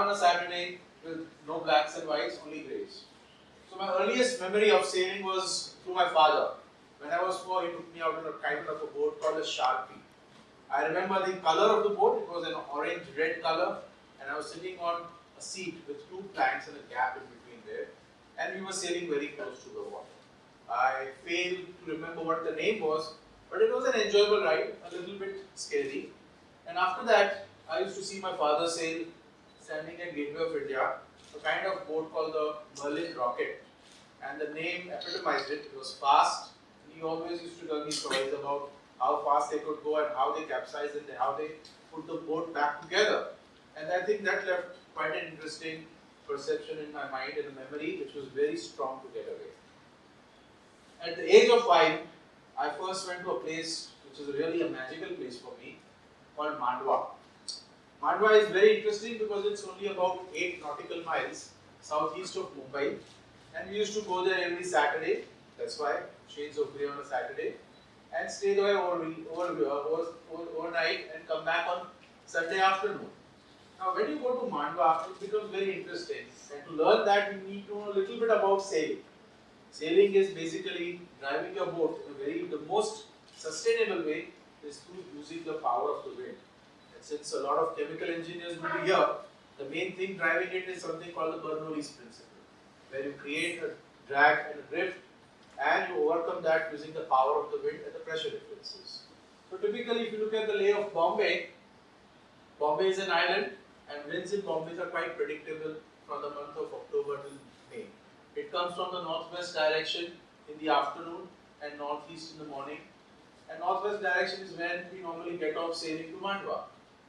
on a Saturday with no blacks and whites, only greys. So my earliest memory of sailing was through my father. When I was 4, he took me out on a kind of a boat called a Sharpie. I remember the color of the boat, it was an orange-red color, and I was sitting on a seat with 2 planks and a gap in between there, and we were sailing very close to the water. I failed to remember what the name was, but it was an enjoyable ride, a little bit scary. And after that, I used to see my father sail standing at Gateway of India, a kind of boat called the Merlin Rocket. And the name epitomized it. It was fast. He always used to tell me stories about how fast they could go and how they capsized and how they put the boat back together. And I think that left quite an interesting perception in my mind and a memory which was very strong to get away. At the age of 5, I first went to a place which is really a magical place for me called Mandwa. Mandwa is very interesting because it's only about 8 nautical miles southeast of Mumbai, and we used to go there every Saturday. That's why shades of grey on a Saturday, and stay there overnight and come back on Sunday afternoon. Now, when you go to Mandwa, it becomes very interesting, and to learn that, you need to know a little bit about sailing. Sailing is basically driving your boat in the most sustainable way is through using the power of the wind. And since a lot of chemical engineers will be here, the main thing driving it is something called the Bernoulli's principle, where you create a drag and a drift, and you overcome that using the power of the wind and the pressure differences. So typically, if you look at the lay of Bombay, Bombay is an island, and winds in Bombay are quite predictable from the month of October till May. It comes from the northwest direction in the afternoon and northeast in the morning. And northwest direction is when we normally get off sailing to Mandwa.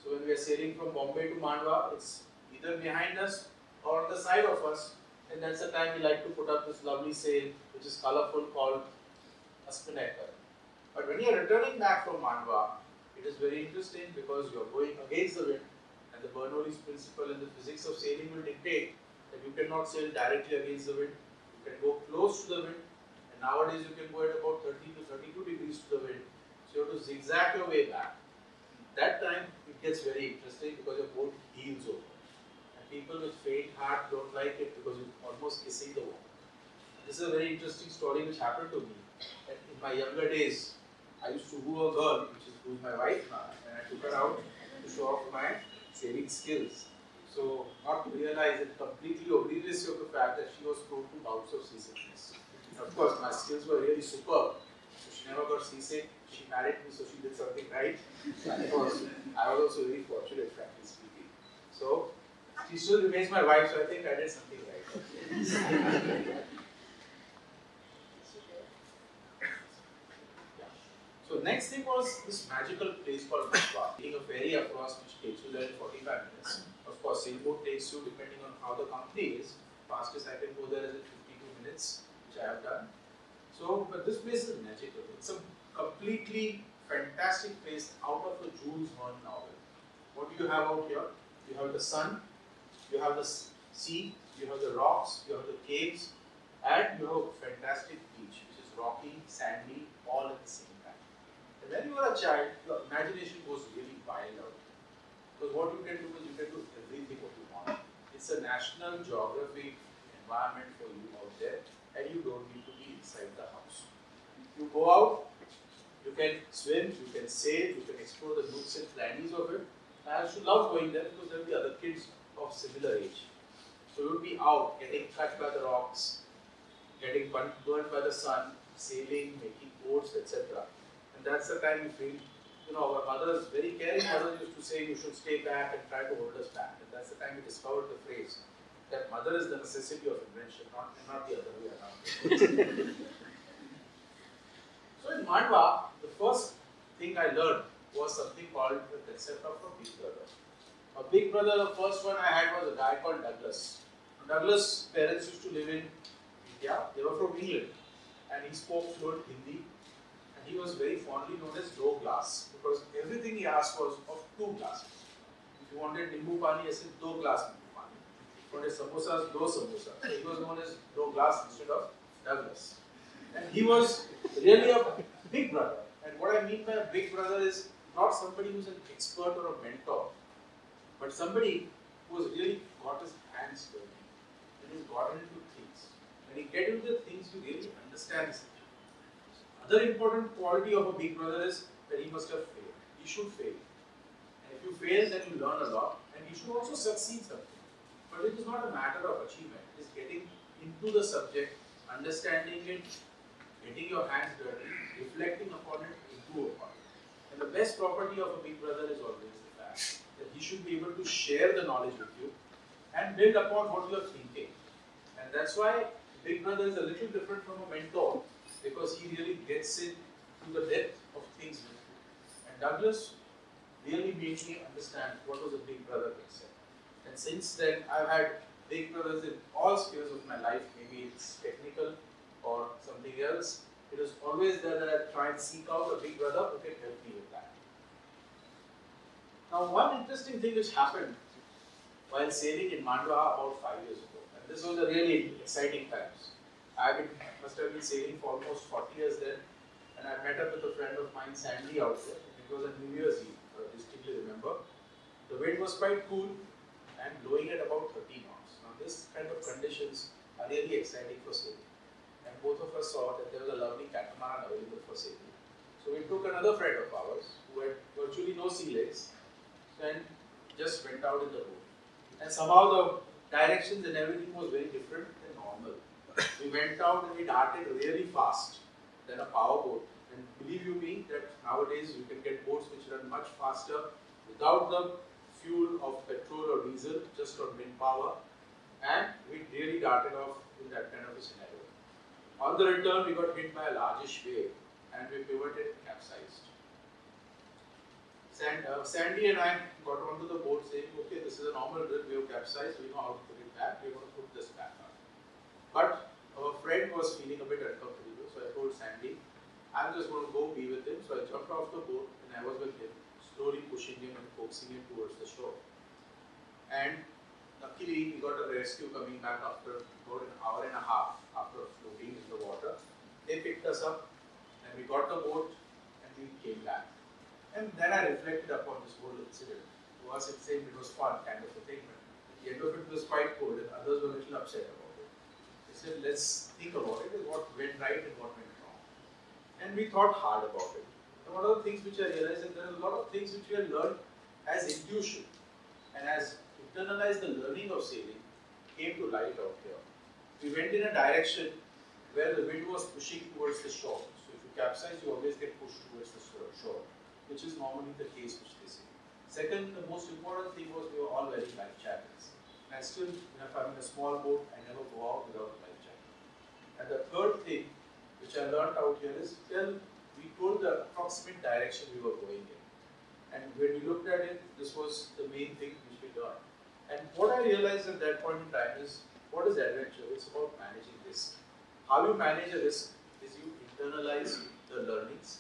So when we are sailing from Bombay to Mandwa, it's either behind us or on the side of us. And that's the time we like to put up this lovely sail, which is colorful, called a spinnaker. But when you are returning back from Mandwa, it is very interesting because you are going against the wind, and the Bernoulli's principle and the physics of sailing will dictate that you cannot sail directly against the wind. You can go close to the wind, and nowadays you can go at about 30 to 32 degrees to the wind. So you have to zigzag your way back. That time it gets very interesting because your boat heels over. And people with faint heart don't like it because you're almost kissing the water. This is a very interesting story which happened to me. And in my younger days, I used to woo a girl, who's my wife now, and I took her out to show off my sailing skills. So, not to realize it completely oblivious of the fact that she was prone to bouts of seasickness. Of course, my skills were really superb. So she never got seasick. She married me, so she did something right. And I was also very fortunate, frankly speaking. So, she still remains my wife, so I think I did something right. So next thing was this magical place called Mandwa. Taking a ferry across which takes you there in 45 minutes. Of course, sailboat takes you, depending on how the company is, fastest I can go there is in 52 minutes, which I have done. So, but this place is magical. It's a completely fantastic place out of the Jules Verne novel. What do you have out here? You have the sun, you have the sea, you have the rocks, you have the caves, and you have a fantastic beach, which is rocky, sandy, all at the same time. And when you are a child, your imagination goes really wild out. Because what you can do is you can do everything what you want. It's a national geographic environment for you out there, and you don't need to be inside the house. You go out, you can swim, you can sail, you can explore the nooks and crannies of it. I used to love going there because there will be other kids of similar age. So you would be out, getting cut by the rocks, getting burnt by the sun, sailing, making boats, etc. And that's the time you feel, our mothers, very caring mothers used to say you should stay back and try to hold us back. And that's the time we discovered the phrase that mother is the necessity of invention, not the other way around. So in Mandwa, the first thing I learned was something called the concept of a big brother. A big brother, the first one I had was a guy called Douglas. Douglas' parents used to live in India. They were from England, and he spoke fluent Hindi. And he was very fondly known as Do Glass because everything he asked was of 2 glasses. If you wanted Nimbu Pani, I said Do Glass Nimbu Pani. If you wanted samosas, Do Samosas. So he was known as Do Glass instead of Douglas. And he was really a big brother. And what I mean by a big brother is not somebody who's an expert or a mentor, but somebody who has really got his hands dirty and he's gotten into things. When you get into the things, you really understand the situation. Another important quality of a big brother is that he must have failed. He should fail. And if you fail, then you learn a lot, and you should also succeed something. But it is not a matter of achievement. It is getting into the subject, understanding it, getting your hands dirty, reflecting upon it, improve upon it. And the best property of a big brother is always the fact that he should be able to share the knowledge with you and build upon what you are thinking. And that's why big brother is a little different from a mentor, because he really gets into the depth of things with you. And Douglas really made me understand what was a big brother concept. And since then, I've had big brothers in all spheres of my life. Maybe it's technical or something else. It is always there that I try and seek out a big brother who can help me with that. Now, one interesting thing which happened while sailing in Mandwa about 5 years ago, and this was a really exciting times. Must have been sailing for almost 40 years then, and I met up with a friend of mine, Sandy, out there. It was a New Year's Eve, I distinctly remember. The wind was quite cool and blowing at about 30 knots. Now, this kind of conditions are really exciting for sailing. And both of us saw that there was a lovely catamaran available for sailing. So we took another friend of ours who had virtually no sea legs and just went out in the boat. And somehow the directions and everything was very different than normal. We went out and we darted really fast than a power boat. And believe you me that nowadays you can get boats which run much faster without the fuel of petrol or diesel, just on wind power. And we really darted off in that kind of a scenario. On the return, we got hit by a largish wave and we pivoted and capsized. Sandy and I got onto the boat saying, okay, this is a normal drill, we have capsized, we know how to put it back, we're going to put this back on. But our friend was feeling a bit uncomfortable, so I told Sandy, I'm just going to go be with him. So I jumped off the boat and I was with him, slowly pushing him and coaxing him towards the shore. And luckily, we got a rescue coming back after about an hour and a half after floating in the water. They picked us up and we got the boat and we came back. And then I reflected upon this whole incident. To us, it seemed it was fun, kind of a thing, but at the end of it was quite cold and others were a little upset about it. They said, let's think about it, what went right and what went wrong. And we thought hard about it. And one of the things which I realized is there are a lot of things which we have learned as intuition and as internalized the learning of sailing came to light out here. We went in a direction where the wind was pushing towards the shore. So if you capsize, you always get pushed towards the shore, which is normally the case which they say. Second, the most important thing was we were all wearing life jackets. And I still, if I'm in a small boat, I never go out without a life jacket. And the third thing which I learned out here is we told the approximate direction we were going in. And when we looked at it, this was the main thing which we learned. And what I realized at that point in time is, what is adventure? It's about managing risk. How you manage a risk is you internalize the learnings,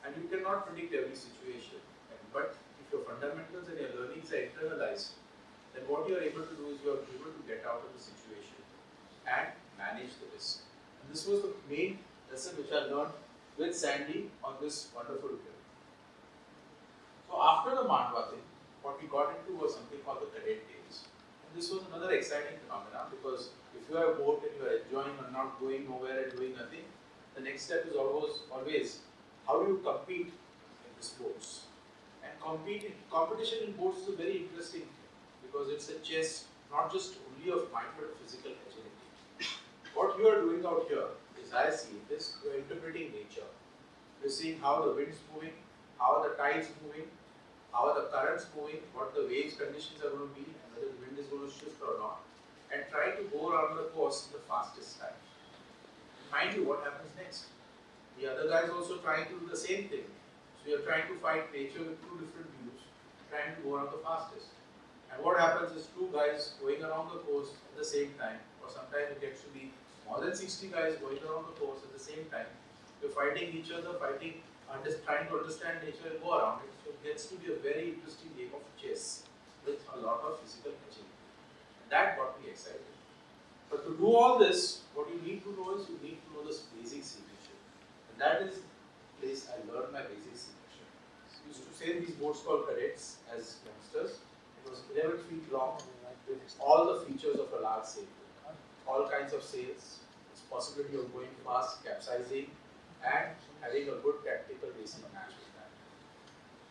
and you cannot predict every situation. But if your fundamentals and your learnings are internalized, then what you are able to do is you are able to get out of the situation and manage the risk. And this was the main lesson which I learned with Sandy on this wonderful trip. So after the Mandwa thing, what we got into was something called the cadet days. And this was another exciting phenomenon, because if you have a boat and you are enjoying or not going nowhere and doing nothing, the next step is always how do you compete in the sports. And competition in boats is a very interesting thing, because it's a chess not just only of mind but of physical agility. What you are doing out here is, I see it, is you are interpreting nature. You're seeing how the wind's moving, how the tide's moving, how the current's moving, what the waves conditions are going to be, and whether the wind is going to shift or not, and try to go around the course in the fastest time. Mind you, what happens next? The other guy is also trying to do the same thing. So you're trying to fight nature with two different views, trying to go around the fastest. And what happens is two guys going around the course at the same time, or sometimes it gets to be more than 60 guys going around the course at the same time. You're fighting each other, trying to understand nature and go around it. So it gets to be a very interesting game of chess with a lot of physical agility. And that got me excited. But to do all this, what you need to know is you need to know this basic sea mission. And that is the place I learned my basic sea mission. I used to sail these boats called cadets as youngsters. It was 11 feet long, with all the features of a large sailboat. All kinds of sails, its possibility of going fast, capsizing, and having a good tactical racing match with that.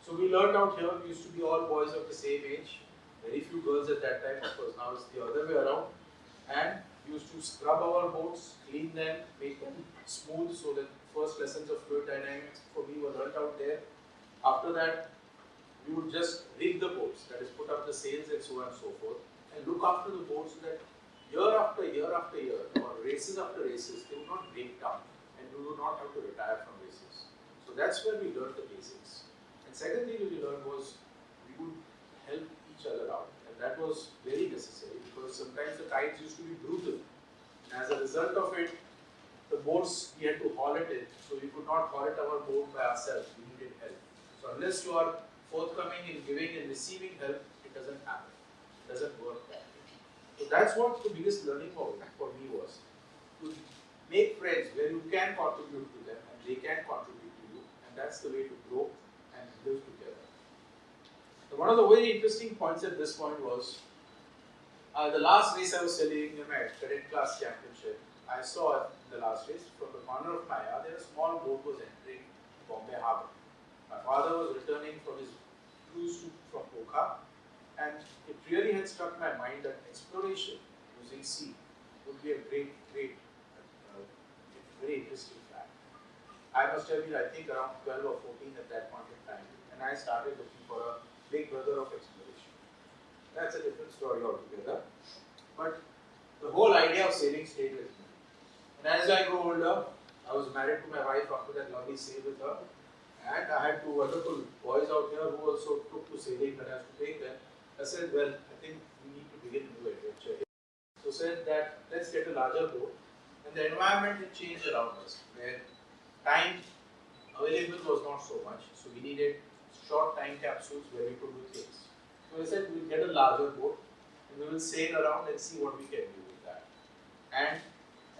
So we learned out here, we used to be all boys of the same age, very few girls at that time, of course now it's the other way around, and we used to scrub our boats, clean them, make them smooth, so that first lessons of fluid dynamics for me were learned out there. After that, we would just rig the boats, that is put up the sails and so on and so forth, and look after the boats so that year after year after year, or races after races, they would not break down and we would not have to retire from races. So that's where we learned the basics. And second thing we learned was we would help each other out, and that was very necessary because sometimes the tides used to be brutal. And as a result of it, the boats, we had to haul it in, so we could not haul it our boat by ourselves, we needed help. So unless you are forthcoming in giving and receiving help, it doesn't happen, it doesn't work that way. So that's what the biggest learning for me was, to make friends where you can contribute to them and they can contribute to you, and that's the way to grow and live together. So one of the very interesting points at this point was, the last race I was sailing in my cadet class championship, I saw in the last race, from the corner of my eye, there a small boat was entering Bombay Harbour. My father was returning from his cruise from Okha, and it really had struck my mind that exploration using sea would be a very interesting fact. I must have been, I think, around 12 or 14 at that point in time, and I started looking for a big brother of exploration. That's a different story altogether, but the whole idea of sailing stayed with me. And as I grew older, I was married to my wife after that lovely sail with her, and I had two wonderful boys out here who also took to sailing that I had to take them. I said, well, I think we need to begin a new adventure here. So said that let's get a larger boat, and the environment had changed around us, where time available was not so much, so we needed short time capsules where we could do things. So I said we'll get a larger boat and we will sail around and see what we can do with that. And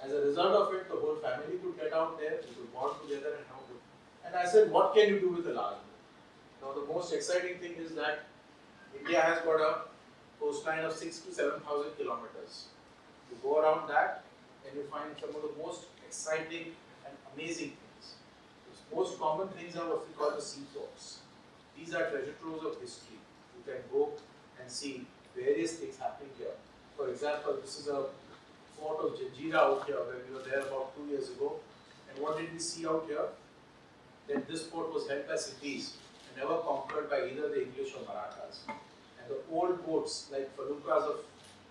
as a result of it, the whole family could get out there, we could bond together and have good. And I said, what can you do with a large boat? Now the most exciting thing is that India has got a coastline of 6,000 to 7,000 kilometers. You go around that and you find some of the most exciting and amazing things. The most common things are what we call the seaports. These are treasure troves of history. You can go and see various things happening here. For example, this is a fort of Xavier out here where we were there about 2 years ago. And what did we see out here? That this fort was held by Siddhis and never conquered by either the English or Marathas. And the old boats like feluccas of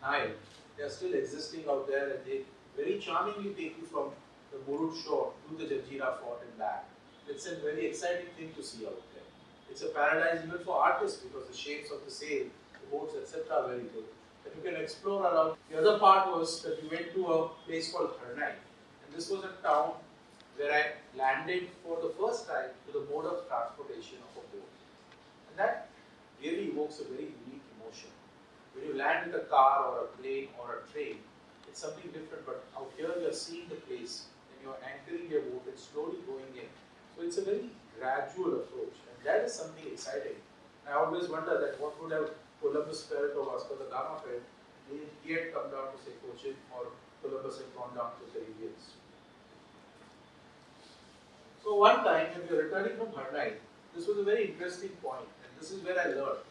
Nile, they are still existing out there, and they very charmingly take you from the Murud shore to the Xavier fort and back. It's a very exciting thing to see out there. It's a paradise even for artists because the shapes of the sail, the boats, etc. are very good. And you can explore around. The other part was that we went to a place called Eternis, and this was a town where I landed for the first time to the mode of transportation of a boat. And that really evokes a very unique emotion. When you land with a car or a plane or a train, it's something different, but out here you're seeing the place and you're anchoring your boat and slowly going in. So it's a very gradual approach, and that is something exciting. I always wonder that what would have Columbus felt or Vasco da Gama felt if he had come down to say Cochin or Columbus had gone down to the Caribbeans. So one time when we were returning from Eternis, this was a very interesting point, and this is where I learned.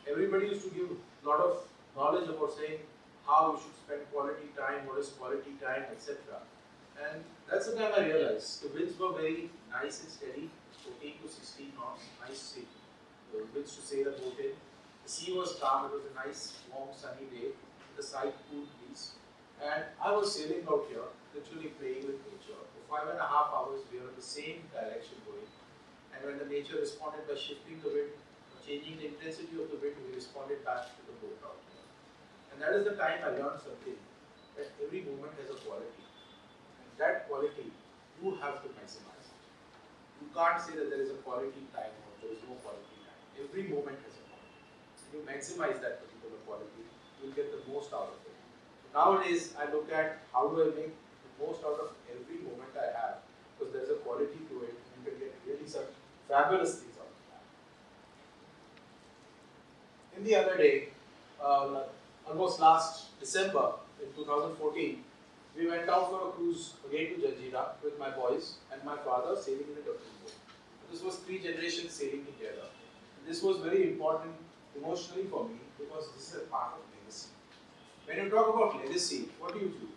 Everybody used to give a lot of knowledge about saying how we should spend quality time, what is quality time, etc. And that's the time I realized the winds were very nice and steady, 14 to 16 knots, nice sea. The winds to sail a boat in. The sea was calm, it was a nice, warm, sunny day, the side cool breeze. And I was sailing out here, literally playing with nature. For 5.5 hours, we were in the same direction going. And when the nature responded by shifting the wind, changing the intensity of the wind, we responded back to the boat out here. And that is the time I learned something, that every moment has a quality. And that quality, you have to maximize it. You can't say that there is a quality time or there is no quality time. Every moment has a quality. If you maximize that particular quality, you will get the most out of it. So nowadays, I look at how do I make the most out of every moment I have, because there is a quality to it, and you can get really some fabulous things out of that. In the other day, almost last December in 2014, we went out for a cruise again to Jazeera with my boys and my father sailing in a different boat. This was 3 generations sailing together. This was very important emotionally for me because this is a part of legacy. When you talk about legacy, what do? You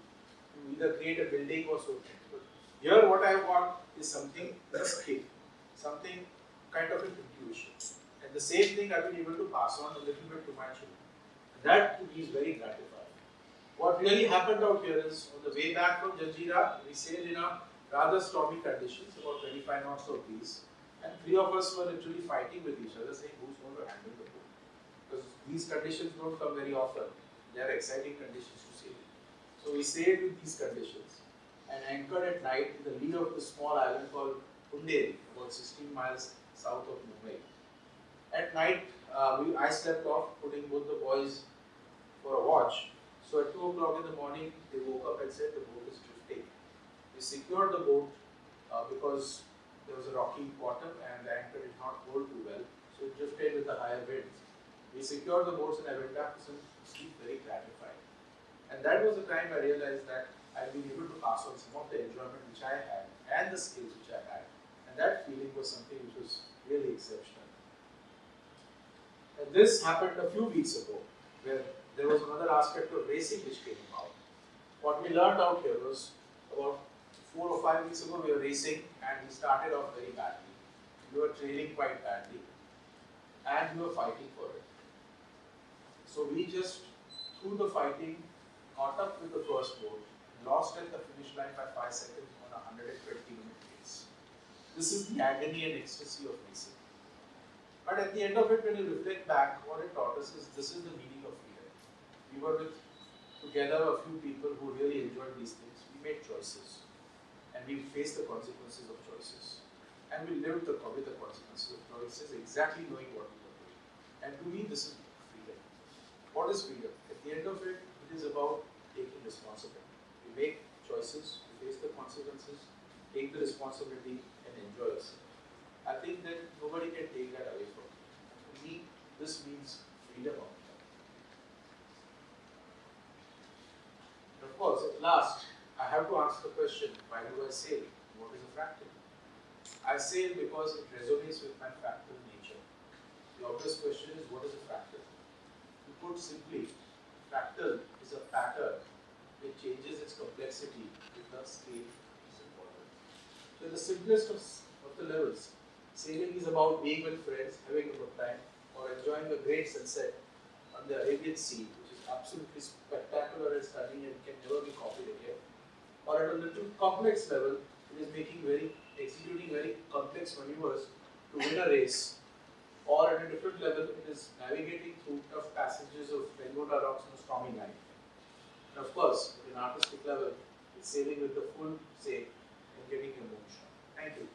either create a building or so. But here what I want is something, a skill, something kind of an intuition. And the same thing I've been able to pass on a little bit to my children. And that to me is very gratifying. What really happened out here is on the way back from Jazeera, we sailed in a rather stormy conditions, about 25 knots of breeze. And 3 of us were literally fighting with each other, saying who's going to handle the boat. Because these conditions don't come very often. They are exciting conditions to sail in. So we sailed with these conditions and anchored at night in the lee of the small island called Hunderi, about 16 miles south of Mumbai. At night, I slept off, putting both the boys for a watch. So at 2 o'clock in the morning, they woke up and said the boat is drifting. We secured the boat because there was a rocky bottom and the anchor did not hold too well, so it drifted with the higher winds. We secured the boats and I went back to sleep very gratified. And that was the time I realized that I'd been able to pass on some of the enjoyment which I had and the skills which I had. And that feeling was something which was really exceptional. And this happened a few weeks ago, where there was another aspect of racing which came about. What we learned out here was about 4 or 5 weeks ago we were racing and we started off very badly. We were trailing quite badly and we were fighting for it. So we just, through the fighting, caught up with the first boat, lost at the finish line by 5 seconds on a 120-minute race. This is the agony and ecstasy of racing. But at the end of it, when you reflect back, what it taught us is this is the meaning of freedom. We were together a few people who really enjoyed these things. We made choices. And we faced the consequences of choices. And we lived with the consequences of choices, exactly knowing what we were doing. And to me, this is freedom. What is freedom? At the end of it, it is about taking responsibility. We make choices, we face the consequences, take the responsibility, and enjoy yourself. I think that nobody can take that away from you. To me, this means freedom of life. Of course, at last, I have to answer the question, why do I sail? What is a fractal? I sail because it resonates with my fractal nature. The obvious question is, what is a fractal? To put simply, fractal is a pattern which changes its complexity with the scale is important. So in the simplest of the levels, sailing is about being with friends, having a good time, or enjoying a great sunset on the Arabian Sea, which is absolutely spectacular and stunning and can never be copied again. Or at a little complex level, it is executing very complex maneuvers to win a race. Or at a different level, it is navigating through tough passages of Bengoda rocks on a stormy night. And of course, at an artistic level, it's sailing with the full sail and getting your motion. Thank you.